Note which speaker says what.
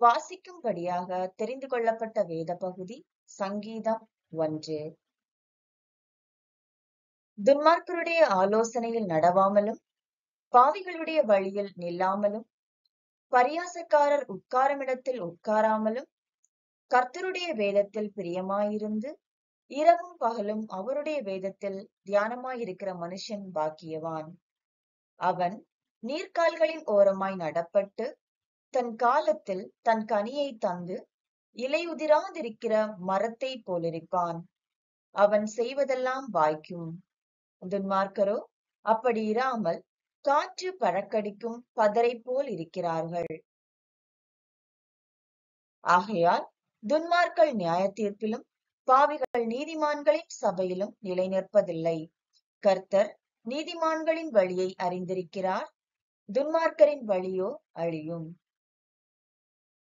Speaker 1: வாசிக்கும்படியாக தெரிந்து கொள்ளப்பட்ட வேத பகுதி சங்கீதம் 1. துன்மார்க்கருடைய ஆலோசனையில் நடவாமலும் பாவிகளுடைய வழியில் நில்லாமலும் பரியாசக்காரர் உட்காருமிடத்தில் உட்காராமலும் கர்த்தருடைய வேதத்தில் பிரியமாயிருந்து இரவும் பகலும் அவருடைய வேதத்தில் தியானமாயிருக்கிற மனுஷன் பாக்கியவான். அவன் நீர்க்கால்களின் ஓரமாய் நடப்பட்டு தன் காலத்தில் தன் கனியை தந்து இலையுதிராதிருக்கிற மரத்தை போலிருப்பான். அவன் செய்வதெல்லாம் வாய்க்கும். துன்மார்க்கரோ அப்படி இராமல் காற்று பறக்கடிக்கும் பதரை போல் இருக்கிறார்கள். ஆகையால் துன்மார்க்கர் நியாய தீர்ப்பிலும் பாவிகள் நீதிமான்களின் சபையிலும் நிலை நிற்பதில்லை. கர்த்தர் நீதிமான்களின் வழியை அறிந்திருக்கிறார், துன்மார்க்கரின் வழியோ அழியும்.